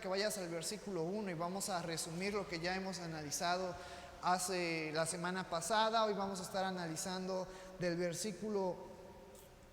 que vayas al versículo 1 y vamos a resumir lo que ya hemos analizado la semana pasada. Hoy vamos a estar analizando del versículo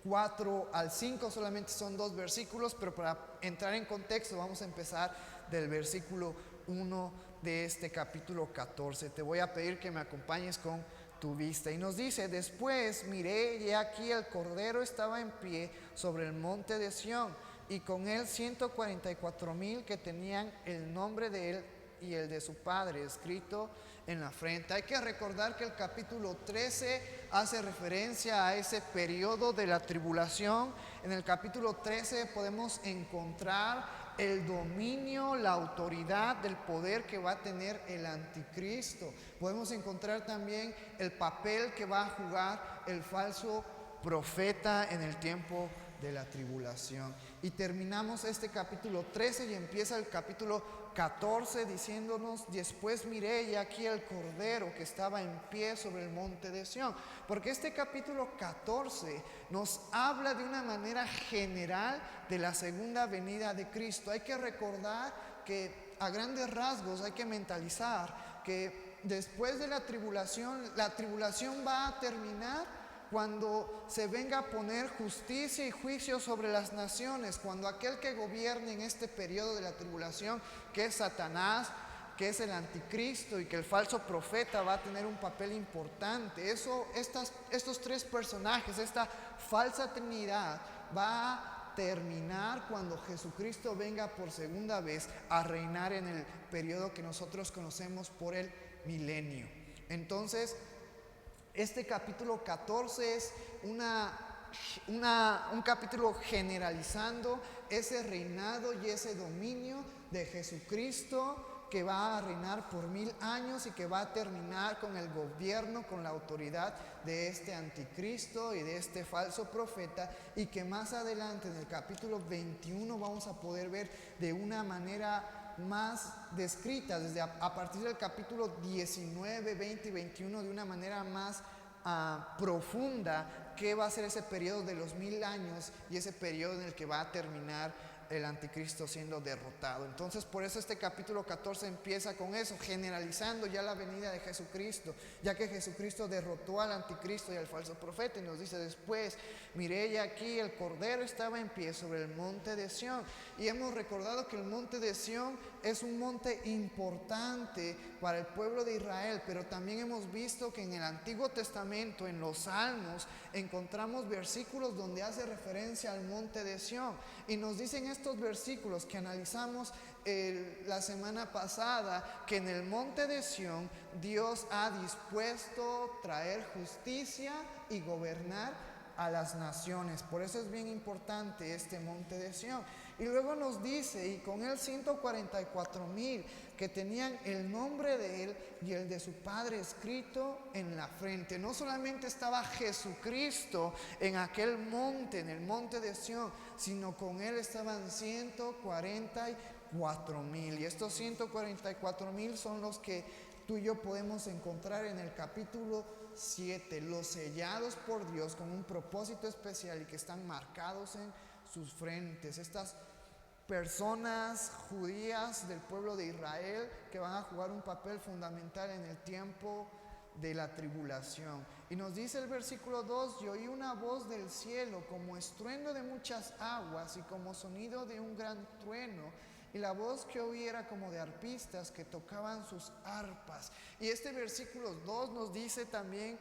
4 al 5, solamente son 2 versículos, pero para entrar en contexto vamos a empezar del versículo 1 de este capítulo 14. Te voy a pedir que me acompañes con tu vista. Y nos dice: después miré y aquí el Cordero estaba en pie sobre el monte de Sión, y con él 144,000 que tenían el nombre de él y el de su padre escrito en la frente. Hay que recordar que el capítulo 13 hace referencia a ese periodo de la tribulación. En el capítulo 13 podemos encontrar el dominio, la autoridad del poder que va a tener el anticristo. Podemos encontrar también el papel que va a jugar el falso profeta en el tiempo de la tribulación. Y terminamos este capítulo 13 y empieza el capítulo 14 diciéndonos: después miré y aquí el Cordero que estaba en pie sobre el monte de Sión. Porque este capítulo 14 nos habla de una manera general de la segunda venida de Cristo. Hay que recordar que a grandes rasgos hay que mentalizar que después de la tribulación va a terminar cuando se venga a poner justicia y juicio sobre las naciones, cuando aquel que gobierne en este periodo de la tribulación, que es Satanás, que es el anticristo y que el falso profeta va a tener un papel importante. Estos 3 personajes, esta falsa trinidad, va a terminar cuando Jesucristo venga por segunda vez a reinar en el periodo que nosotros conocemos por el milenio. Entonces, este capítulo 14 es un capítulo generalizando ese reinado y ese dominio de Jesucristo, que va a reinar por 1000 años y que va a terminar con el gobierno, con la autoridad de este anticristo y de este falso profeta, y que más adelante en el capítulo 21 vamos a poder ver de una manera más descrita, desde a partir del capítulo 19, 20 y 21, de una manera más profunda, qué va a ser ese periodo de los 1000 años y ese periodo en el que va a terminar el anticristo siendo derrotado. Entonces, por eso este capítulo 14 empieza con eso, generalizando ya la venida de Jesucristo, ya que Jesucristo derrotó al anticristo y al falso profeta. Y nos dice: después miré y aquí el Cordero estaba en pie sobre el monte de Sión. Y hemos recordado que el monte de Sión es un monte importante para el pueblo de Israel, pero también hemos visto que en el Antiguo Testamento, en los Salmos, encontramos versículos donde hace referencia al monte de Sión. Y nos dicen estos versículos que analizamos la semana pasada, que en el monte de Sión Dios ha dispuesto traer justicia y gobernar a las naciones. Por eso es bien importante este monte de Sión. Y luego nos dice: y con él 144,000 que tenían el nombre de él y el de su padre escrito en la frente. No solamente estaba Jesucristo en aquel monte, en el monte de Sión, sino con él estaban 144,000. Y estos 144,000 son los que tú y yo podemos encontrar en el capítulo 7, los sellados por Dios con un propósito especial y que están marcados en sus frentes. Estas personas judías del pueblo de Israel que van a jugar un papel fundamental en el tiempo de la tribulación. Y nos dice el versículo 2: y oí una voz del cielo como estruendo de muchas aguas y como sonido de un gran trueno. Y la voz que oí era como de arpistas que tocaban sus arpas. Y este versículo 2 nos dice también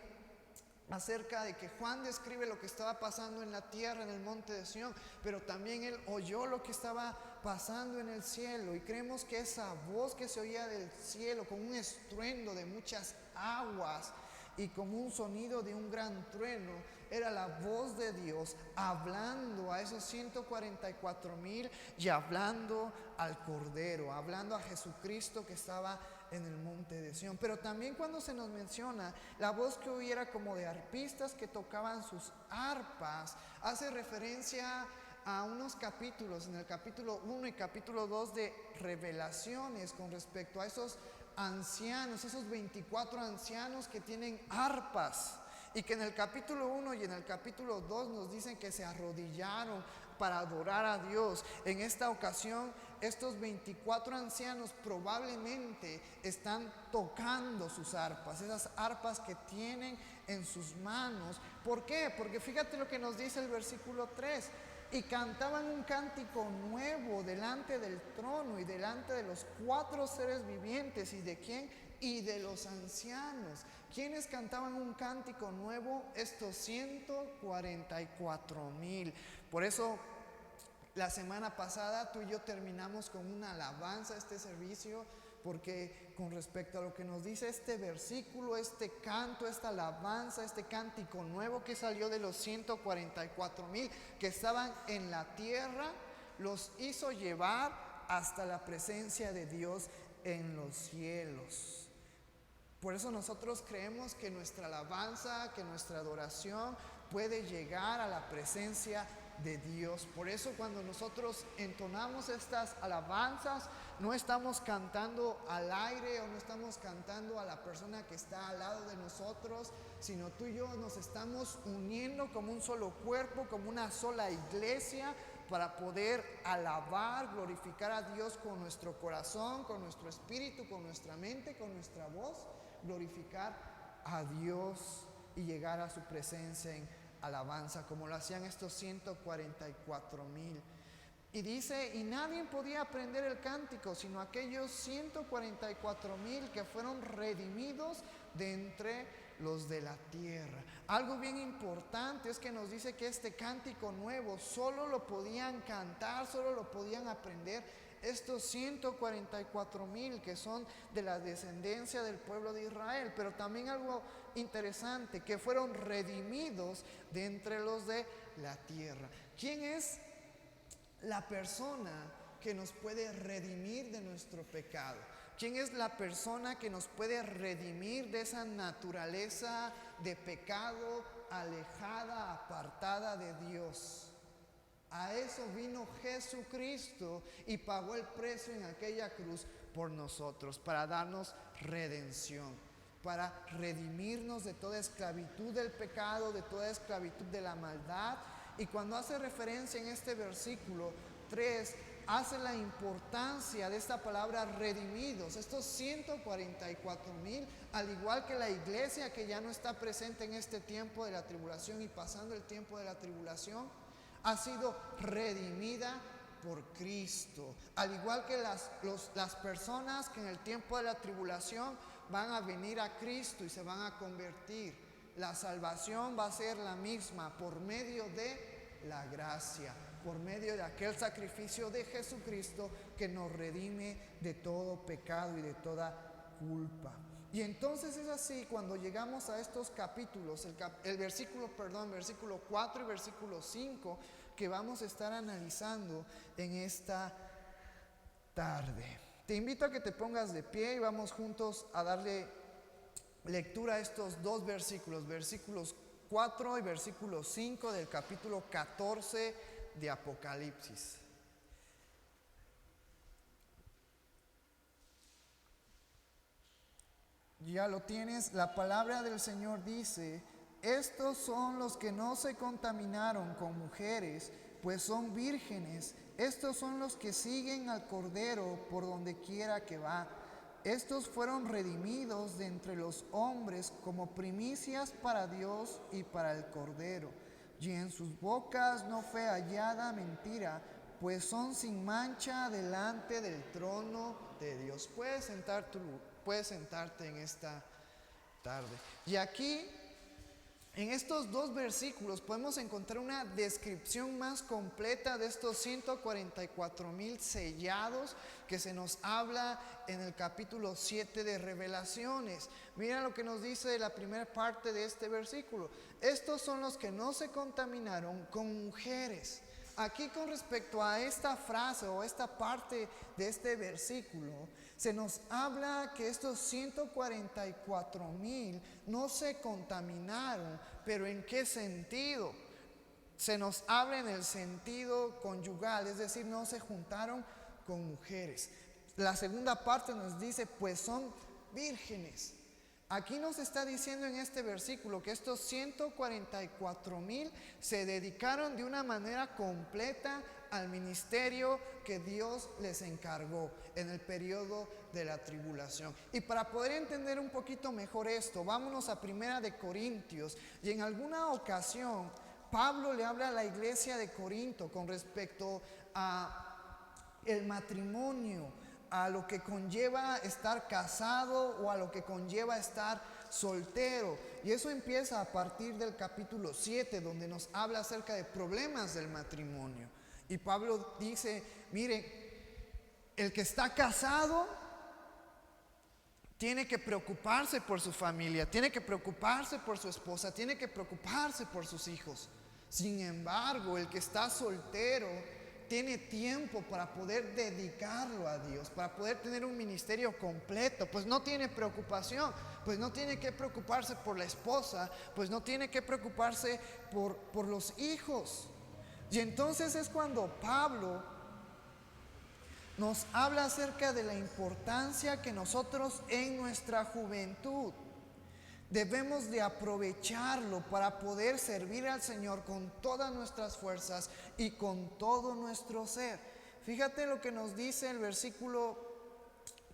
acerca de que Juan describe lo que estaba pasando en la tierra, en el monte de Sión, pero también él oyó lo que estaba pasando en el cielo. Y creemos que esa voz que se oía del cielo, con un estruendo de muchas aguas y como un sonido de un gran trueno, era la voz de Dios hablando a esos 144,000 y hablando al Cordero, hablando a Jesucristo que estaba en el monte de Sión. Pero también cuando se nos menciona la voz que oí era como de arpistas que tocaban sus arpas, hace referencia a unos capítulos, en el capítulo 1 y capítulo 2 de Revelaciones, con respecto a esos ancianos, esos 24 ancianos que tienen arpas, y que en el capítulo 1 y en el capítulo 2 nos dicen que se arrodillaron para adorar a Dios. En esta ocasión estos 24 ancianos probablemente están tocando sus arpas, esas arpas que tienen en sus manos. ¿Por qué? Porque fíjate lo que nos dice el versículo 3. Y cantaban un cántico nuevo delante del trono y delante de los 4 seres vivientes. ¿Y de quién? Y de los ancianos. ¿Quiénes cantaban un cántico nuevo? Estos 144,000. Por eso la semana pasada tú y yo terminamos con una alabanza a este servicio, porque con respecto a lo que nos dice este versículo, este canto, esta alabanza, este cántico nuevo que salió de los 144,000 que estaban en la tierra, los hizo llevar hasta la presencia de Dios en los cielos. Por eso nosotros creemos que nuestra alabanza, que nuestra adoración puede llegar a la presencia de Dios. Por eso cuando nosotros entonamos estas alabanzas, no estamos cantando al aire o no estamos cantando a la persona que está al lado de nosotros, sino tú y yo nos estamos uniendo como un solo cuerpo, como una sola iglesia, para poder alabar, glorificar a Dios con nuestro corazón, con nuestro espíritu, con nuestra mente, con nuestra voz, glorificar a Dios y llegar a su presencia en alabanza, como lo hacían estos 144,000. Y dice, y nadie podía aprender el cántico, sino aquellos 144,000 que fueron redimidos de entre los de la tierra. Algo bien importante es que nos dice que este cántico nuevo solo lo podían cantar, solo lo podían aprender estos 144,000 que son de la descendencia del pueblo de Israel. Pero también algo interesante, que fueron redimidos de entre los de la tierra. ¿Quién es la persona que nos puede redimir de nuestro pecado? ¿Quién es la persona que nos puede redimir de esa naturaleza de pecado, alejada, apartada de Dios? A eso vino Jesucristo y pagó el precio en aquella cruz por nosotros, para darnos redención, para redimirnos de toda esclavitud del pecado, de toda esclavitud de la maldad. Y cuando hace referencia en este versículo 3, hace la importancia de esta palabra redimidos. Estos 144,000, al igual que la iglesia que ya no está presente en este tiempo de la tribulación y pasando el tiempo de la tribulación, ha sido redimida por Cristo. Al igual que las personas que en el tiempo de la tribulación van a venir a Cristo y se van a convertir, la salvación va a ser la misma por medio de la gracia, por medio de aquel sacrificio de Jesucristo que nos redime de todo pecado y de toda culpa. Y entonces es así cuando llegamos a estos capítulos, el versículo 4 y versículo 5, que vamos a estar analizando en esta tarde. Te invito a que te pongas de pie y vamos juntos a darle lectura a estos dos versículos, versículos 4 y versículo 5 del capítulo 14 de Apocalipsis. Ya lo tienes. La palabra del Señor dice: estos son los que no se contaminaron con mujeres, pues son vírgenes. Estos son los que siguen al Cordero por donde quiera que va. Estos fueron redimidos de entre los hombres como primicias para Dios y para el Cordero. Y en sus bocas no fue hallada mentira, pues son sin mancha delante del trono de Dios. Puedes sentarte en esta tarde. Y aquí, en estos dos versículos, podemos encontrar una descripción más completa de estos 144,000 sellados que se nos habla en el capítulo 7 de Revelaciones. Mira lo que nos dice la primera parte de este versículo: estos son los que no se contaminaron con mujeres. Aquí, con respecto a esta frase o esta parte de este versículo, se nos habla que estos 144,000 no se contaminaron. ¿Pero en qué sentido? Se nos habla en el sentido conyugal, es decir, no se juntaron con mujeres. La segunda parte nos dice, pues son vírgenes. Aquí nos está diciendo en este versículo que estos 144,000 se dedicaron de una manera completa al ministerio que Dios les encargó en el periodo de la tribulación. Y para poder entender un poquito mejor esto, vámonos a Primera de Corintios. Y en alguna ocasión Pablo le habla a la iglesia de Corinto con respecto a el matrimonio, a lo que conlleva estar casado o a lo que conlleva estar soltero. Y eso empieza a partir del capítulo 7, donde nos habla acerca de problemas del matrimonio. Y Pablo dice, miren, el que está casado tiene que preocuparse por su familia, tiene que preocuparse por su esposa, tiene que preocuparse por sus hijos. Sin embargo, el que está soltero tiene tiempo para poder dedicarlo a Dios, para poder tener un ministerio completo. Pues no tiene preocupación, pues no tiene que preocuparse por la esposa, pues no tiene que preocuparse por los hijos. Y entonces es cuando Pablo nos habla acerca de la importancia que nosotros en nuestra juventud debemos de aprovecharlo para poder servir al Señor con todas nuestras fuerzas y con todo nuestro ser. Fíjate lo que nos dice el versículo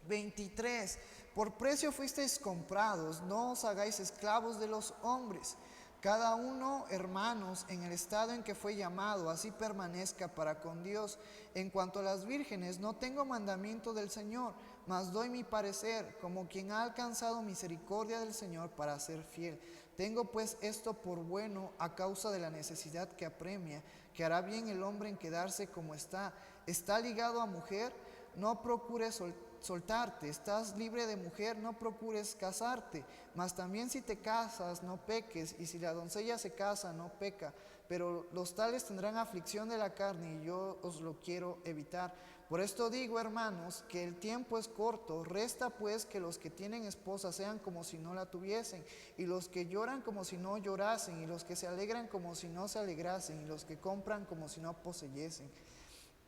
23. Por precio fuisteis comprados, no os hagáis esclavos de los hombres. Cada uno, hermanos, en el estado en que fue llamado, así permanezca para con Dios. En cuanto a las vírgenes, no tengo mandamiento del Señor, mas doy mi parecer, como quien ha alcanzado misericordia del Señor para ser fiel. Tengo pues esto por bueno a causa de la necesidad que apremia, que hará bien el hombre en quedarse como está. Está ligado a mujer, no procures soltarte. Estás libre de mujer, no procures casarte. Mas también si te casas, no peques, y si la doncella se casa, no peca. Pero los tales tendrán aflicción de la carne, y yo os lo quiero evitar. Por esto digo, hermanos, que el tiempo es corto. Resta pues que los que tienen esposa sean como si no la tuviesen, y los que lloran como si no llorasen, y los que se alegran como si no se alegrasen, y los que compran como si no poseyesen,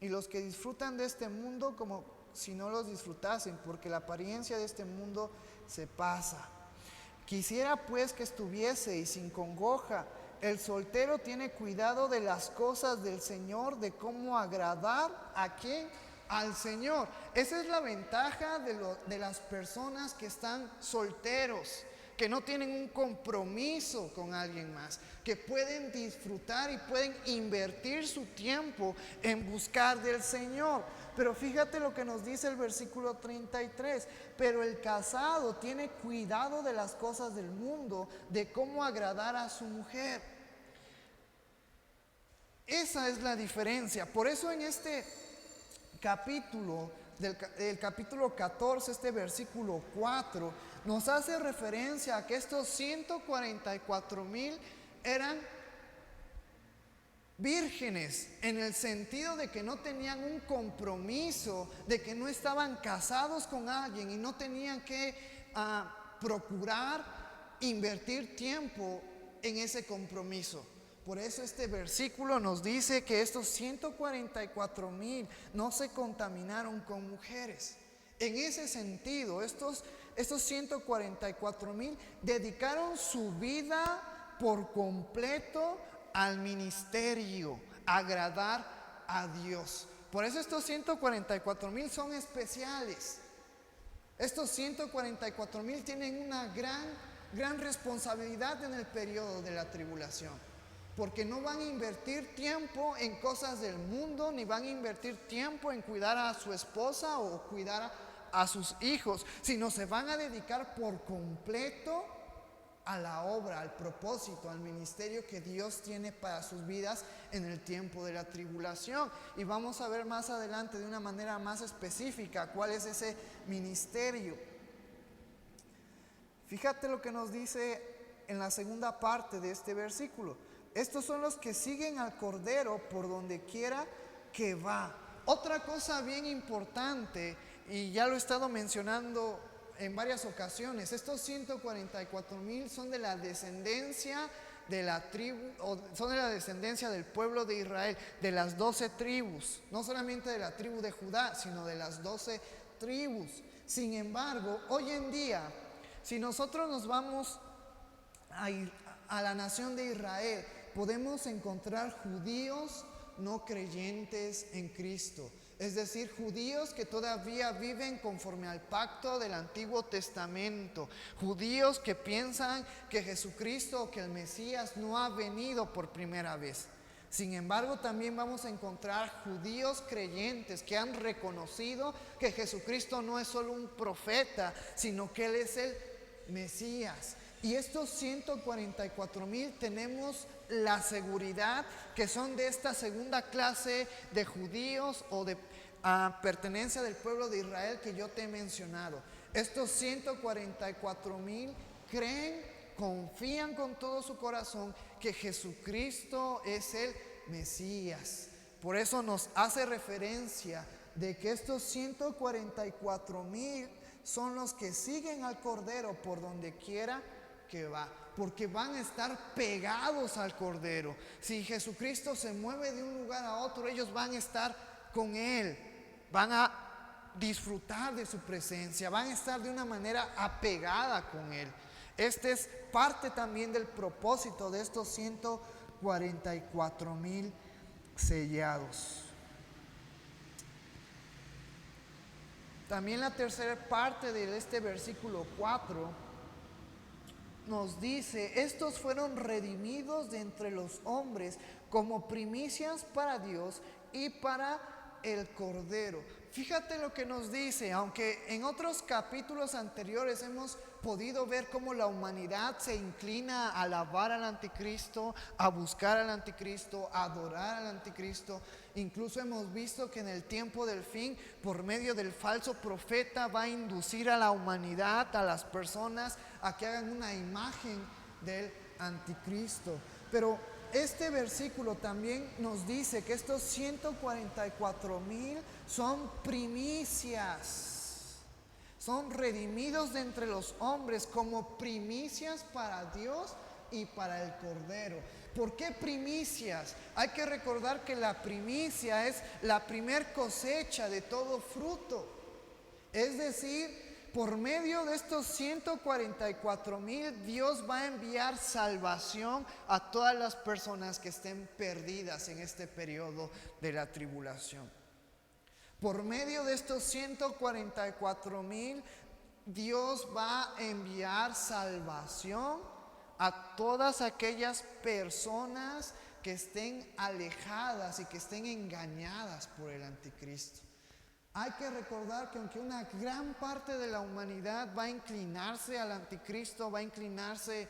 y los que disfrutan de este mundo como si no los disfrutasen, porque la apariencia de este mundo se pasa. Quisiera pues que estuvieseis sin congoja. El soltero tiene cuidado de las cosas del Señor, de cómo agradar a quién, al Señor. Esa es la ventaja de las personas que están solteros, que no tienen un compromiso con alguien más, que pueden disfrutar y pueden invertir su tiempo en buscar del Señor. Pero fíjate lo que nos dice el versículo 33. Pero el casado tiene cuidado de las cosas del mundo, de cómo agradar a su mujer. Esa es la diferencia. Por eso en este capítulo, del capítulo 14, este versículo 4, nos hace referencia a que estos 144,000 eran vírgenes, en el sentido de que no tenían un compromiso, de que no estaban casados con alguien y no tenían que procurar invertir tiempo en ese compromiso. Por eso este versículo nos dice que estos 144,000 no se contaminaron con mujeres. En ese sentido, estos 144,000 dedicaron su vida por completo al ministerio, a agradar a Dios. Por eso estos 144,000 son especiales. Estos 144,000 tienen una gran responsabilidad en el periodo de la tribulación, porque no van a invertir tiempo en cosas del mundo, ni van a invertir tiempo en cuidar a su esposa o cuidar a sus hijos, sino se van a dedicar por completo a la obra, al propósito, al ministerio que Dios tiene para sus vidas en el tiempo de la tribulación. Y vamos a ver más adelante de una manera más específica cuál es ese ministerio. Fíjate lo que nos dice en la segunda parte de este versículo. Estos son los que siguen al Cordero por donde quiera que va. Otra cosa bien importante, y ya lo he estado mencionando en varias ocasiones, estos 144,000 son de la descendencia de la tribu, o son de la descendencia del pueblo de Israel, de las 12 tribus, no solamente de la tribu de Judá, sino de las 12 tribus. Sin embargo, hoy en día Si nosotros nos vamos a la nación de Israel, podemos encontrar judíos no creyentes en Cristo. Es decir, judíos que todavía viven conforme al pacto del Antiguo Testamento. Judíos que piensan que Jesucristo o que el Mesías no ha venido por primera vez. Sin embargo, también vamos a encontrar judíos creyentes que han reconocido que Jesucristo no es solo un profeta, sino que Él es el Mesías. Y estos 144,000 tenemos la seguridad que son de esta segunda clase de judíos o de pertenencia del pueblo de Israel que yo te he mencionado. Estos 144,000 creen, confían con todo su corazón que Jesucristo es el Mesías. Por eso nos hace referencia de que estos 144,000 son los que siguen al Cordero por donde quiera que va, porque van a estar pegados al Cordero. Si Jesucristo se mueve de un lugar a otro, ellos van a estar con Él, van a disfrutar de su presencia, van a estar de una manera apegada con Él. Este es parte también del propósito de estos 144,000 sellados. También la tercera parte de este versículo 4 nos dice: estos fueron redimidos de entre los hombres como primicias para Dios y para el Cordero. Fíjate lo que nos dice, aunque en otros capítulos anteriores hemos podido ver cómo la humanidad se inclina a alabar al anticristo, a buscar al anticristo, a adorar al anticristo. Incluso hemos visto que en el tiempo del fin, por medio del falso profeta, va a inducir a la humanidad, a las personas, a que hagan una imagen del anticristo. Pero este versículo también nos dice que estos 144,000 son primicias, son redimidos de entre los hombres como primicias para Dios y para el Cordero. ¿Por qué primicias? Hay que recordar que la primicia es la primer cosecha de todo fruto. Es decir, por medio de estos 144,000, Dios va a enviar salvación a todas las personas que estén perdidas en este periodo de la tribulación. Por medio de estos 144,000, Dios va a enviar salvación a todas aquellas personas que estén alejadas y que estén engañadas por el anticristo. Hay que recordar que aunque una gran parte de la humanidad va a inclinarse al anticristo, va a inclinarse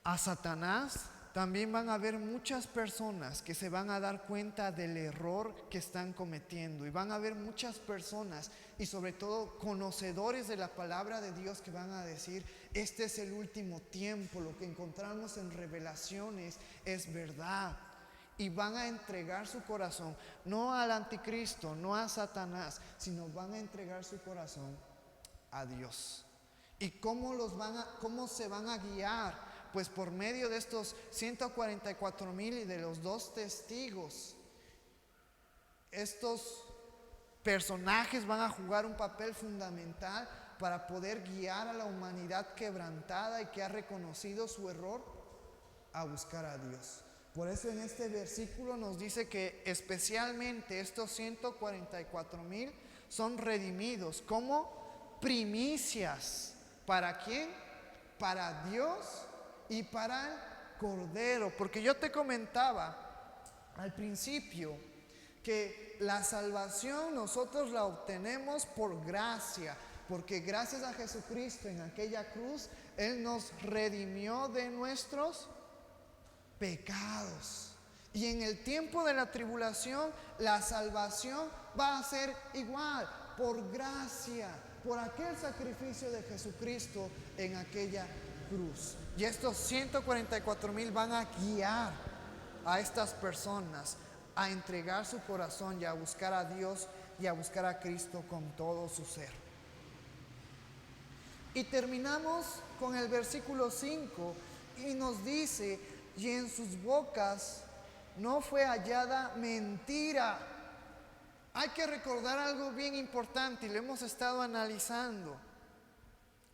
a Satanás, también van a haber muchas personas que se van a dar cuenta del error que están cometiendo. Y van a haber muchas personas, y sobre todo conocedores de la palabra de Dios, que van a decir: este es el último tiempo, lo que encontramos en Revelaciones es verdad. Y van a entregar su corazón, no al anticristo, no a Satanás, sino van a entregar su corazón a Dios. ¿Y cómo se van a guiar? Pues por medio de estos 144,000 y de los 2 testigos. Estos personajes van a jugar un papel fundamental para poder guiar a la humanidad quebrantada y que ha reconocido su error a buscar a Dios. Por eso en este versículo nos dice que especialmente estos 144,000 son redimidos como primicias. ¿Para quién? Para Dios y para el Cordero. Porque yo te comentaba al principio que la salvación nosotros la obtenemos por gracia. Porque gracias a Jesucristo en aquella cruz, Él nos redimió de nuestros pecados. Y en el tiempo de la tribulación, la salvación va a ser igual, por gracia, por aquel sacrificio de Jesucristo en aquella cruz. Y estos 144,000 van a guiar a estas personas a entregar su corazón y a buscar a Dios y a buscar a Cristo con todo su ser. Y terminamos con el versículo 5 y nos dice: y en sus bocas no fue hallada mentira. Hay que recordar algo bien importante y lo hemos estado analizando.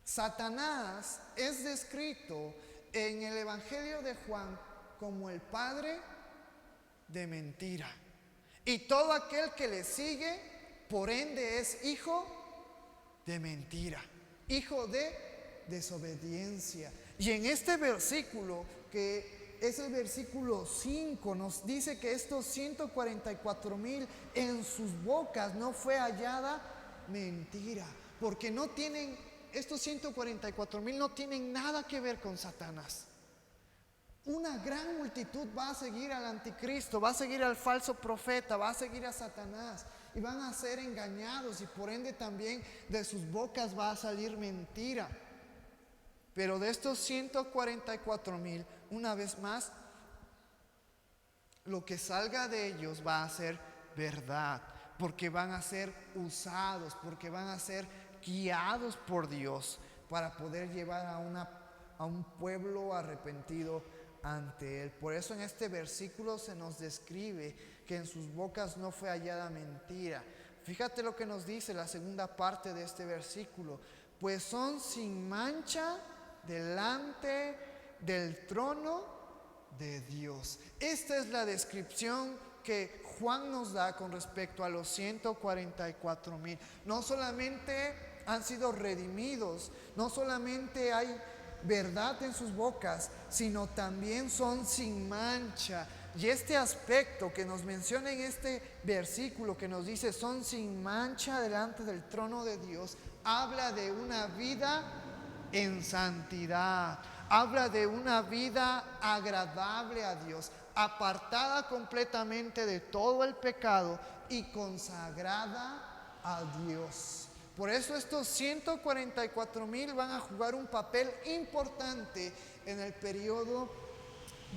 Satanás es descrito en el Evangelio de Juan como el padre de mentira. Y todo aquel que le sigue, por ende, es hijo de mentira, hijo de desobediencia. Y en este versículo, que es el versículo 5, nos dice que estos 144,000 en sus bocas no fue hallada mentira, porque no tienen, estos 144,000 no tienen nada que ver con Satanás. Una gran multitud va a seguir al anticristo, va a seguir al falso profeta, va a seguir a Satanás y van a ser engañados, y por ende también de sus bocas va a salir mentira. Pero de estos 144,000, una vez más, lo que salga de ellos va a ser verdad, porque van a ser usados, porque van a ser guiados por Dios para poder llevar a un pueblo arrepentido ante Él. Por eso en este versículo se nos describe que en sus bocas no fue hallada mentira. Fíjate lo que nos dice la segunda parte de este versículo: pues son sin mancha delante del trono de Dios. Esta es la descripción que Juan nos da con respecto a los 144,000. No solamente han sido redimidos, no solamente hay verdad en sus bocas, sino también son sin mancha. Y este aspecto que nos menciona en este versículo, que nos dice son sin mancha delante del trono de Dios, habla de una vida en santidad, habla de una vida agradable a Dios, apartada completamente de todo el pecado y consagrada a Dios. Por eso estos 144,000 van a jugar un papel importante en el periodo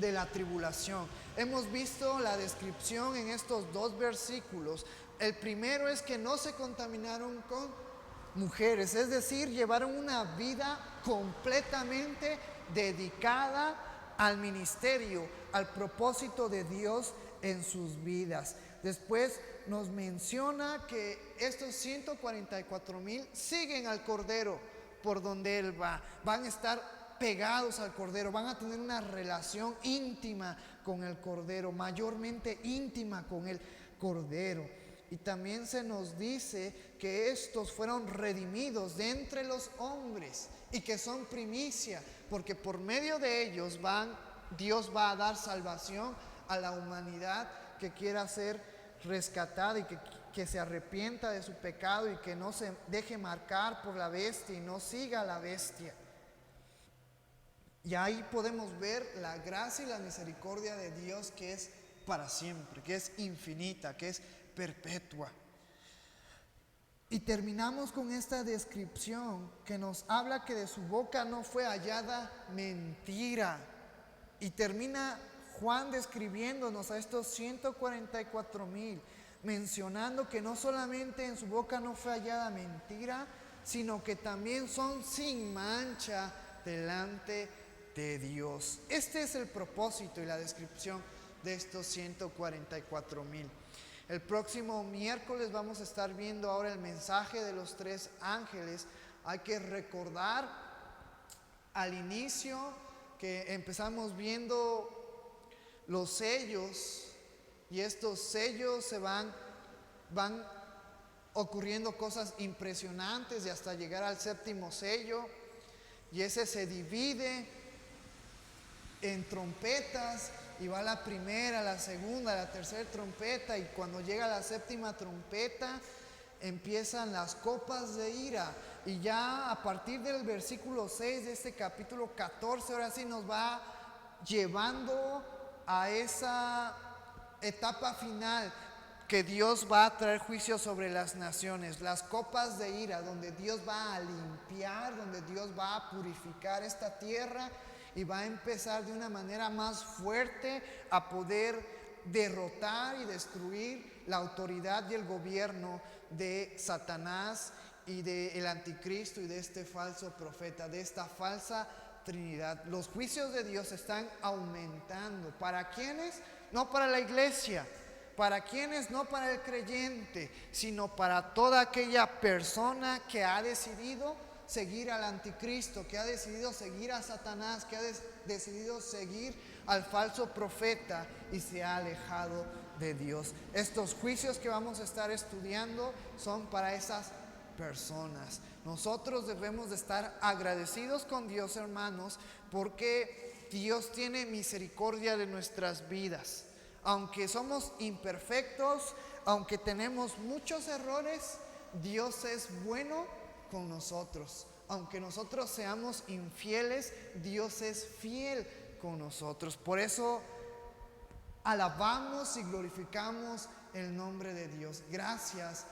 de la tribulación. Hemos visto la descripción en estos dos versículos. El primero es que no se contaminaron con mujeres, es decir, llevaron una vida completamente dedicada al ministerio, al propósito de Dios en sus vidas. Después nos menciona que estos 144,000 siguen al Cordero por donde Él va. Van a estar pegados al Cordero, van a tener una relación íntima con el Cordero, mayormente íntima con el Cordero. Y también se nos dice que estos fueron redimidos de entre los hombres y que son primicia, porque por medio de ellos Dios va a dar salvación a la humanidad que quiera ser rescatada y que se arrepienta de su pecado y que no se deje marcar por la bestia y no siga a la bestia. Y ahí podemos ver la gracia y la misericordia de Dios, que es para siempre, que es infinita, que es perpetua. Y terminamos con esta descripción que nos habla que de su boca no fue hallada mentira. Y termina Juan describiéndonos a estos 144,000, mencionando que no solamente en su boca no fue hallada mentira, sino que también son sin mancha delante de Dios. Este es el propósito y la descripción de estos 144,000. El próximo miércoles vamos a estar viendo ahora el mensaje de los 3 ángeles. Hay que recordar al inicio que empezamos viendo los sellos, y estos sellos se van ocurriendo cosas impresionantes y hasta llegar al 7º sello, y ese se divide en trompetas, y va la primera, la segunda, la tercera trompeta, y cuando llega la 7ª trompeta empiezan las copas de ira. Y ya a partir del versículo 6 de este capítulo 14, ahora sí nos va llevando a esa etapa final, que Dios va a traer juicio sobre las naciones, las copas de ira, donde Dios va a limpiar, donde Dios va a purificar esta tierra y va a empezar de una manera más fuerte a poder derrotar y destruir la autoridad y el gobierno de Satanás y del anticristo y de este falso profeta, de esta falsa Trinidad. Los juicios de Dios están aumentando. ¿Para quiénes? No para la iglesia. ¿Para quiénes? No para el creyente, sino para toda aquella persona que ha decidido seguir al anticristo, que ha decidido seguir a Satanás, que ha decidido seguir al falso profeta y se ha alejado de Dios. Estos juicios que vamos a estar estudiando son para esas personas. Nosotros debemos de estar agradecidos con Dios, hermanos, porque Dios tiene misericordia de nuestras vidas. Aunque somos imperfectos, aunque tenemos muchos errores, Dios es bueno con nosotros. Aunque nosotros seamos infieles, Dios es fiel con nosotros. Por eso alabamos y glorificamos el nombre de Dios. Gracias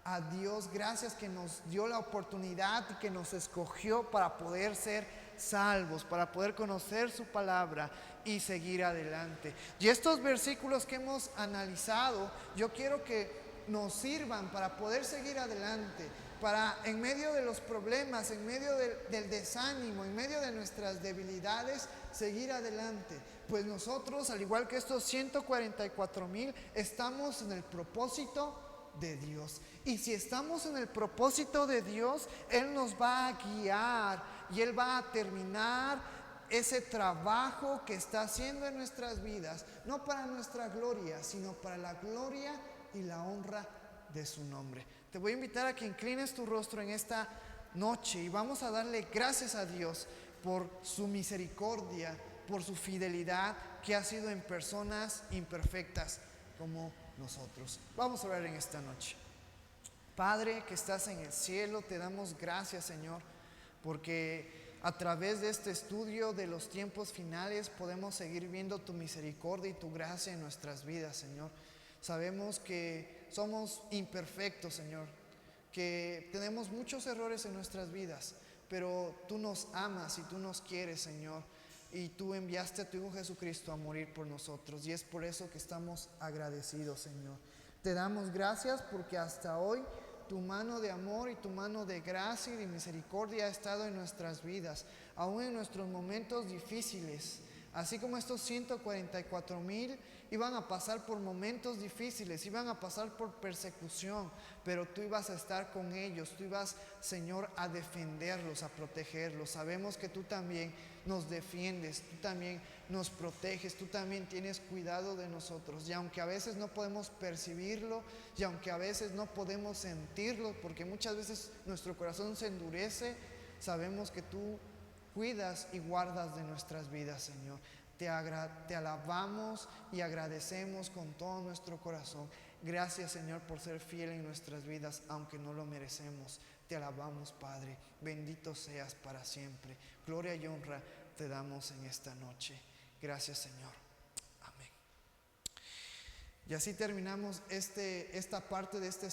a Dios, gracias que nos dio la oportunidad y que nos escogió para poder ser salvos, para poder conocer su palabra y seguir adelante. Y estos versículos que hemos analizado, yo quiero que nos sirvan para poder seguir adelante, para en medio de los problemas, en medio del desánimo, en medio de nuestras debilidades, seguir adelante. Pues nosotros, al igual que estos 144,000, estamos en el propósito de Dios. Y si estamos en el propósito de Dios, Él nos va a guiar y Él va a terminar ese trabajo que está haciendo en nuestras vidas, no para nuestra gloria, sino para la gloria y la honra de su nombre. Te voy a invitar a que inclines tu rostro en esta noche y vamos a darle gracias a Dios por su misericordia, por su fidelidad que ha sido en personas imperfectas como nosotros. Vamos a orar en esta noche. Padre que estás en el cielo, te damos gracias, Señor, porque a través de este estudio de los tiempos finales podemos seguir viendo tu misericordia y tu gracia en nuestras vidas, Señor. Sabemos que somos imperfectos, Señor, que tenemos muchos errores en nuestras vidas, pero tú nos amas y tú nos quieres, Señor. Y tú enviaste a tu Hijo Jesucristo a morir por nosotros. Y es por eso que estamos agradecidos, Señor. Te damos gracias porque hasta hoy tu mano de amor y tu mano de gracia y de misericordia ha estado en nuestras vidas, aún en nuestros momentos difíciles. Así como estos 144,000 iban a pasar por momentos difíciles, iban a pasar por persecución, pero tú ibas a estar con ellos, tú ibas, Señor, a defenderlos, a protegerlos. Sabemos que tú también nos defiendes, tú también nos proteges, tú también tienes cuidado de nosotros. Y aunque a veces no podemos percibirlo, y aunque a veces no podemos sentirlo, porque muchas veces nuestro corazón se endurece, sabemos que tú cuidas y guardas de nuestras vidas, Señor. Te alabamos y agradecemos con todo nuestro corazón. Gracias, Señor, por ser fiel en nuestras vidas, aunque no lo merecemos. Te alabamos, Padre. Bendito seas para siempre. Gloria y honra te damos en esta noche. Gracias, Señor. Amén. Y así terminamos esta parte de este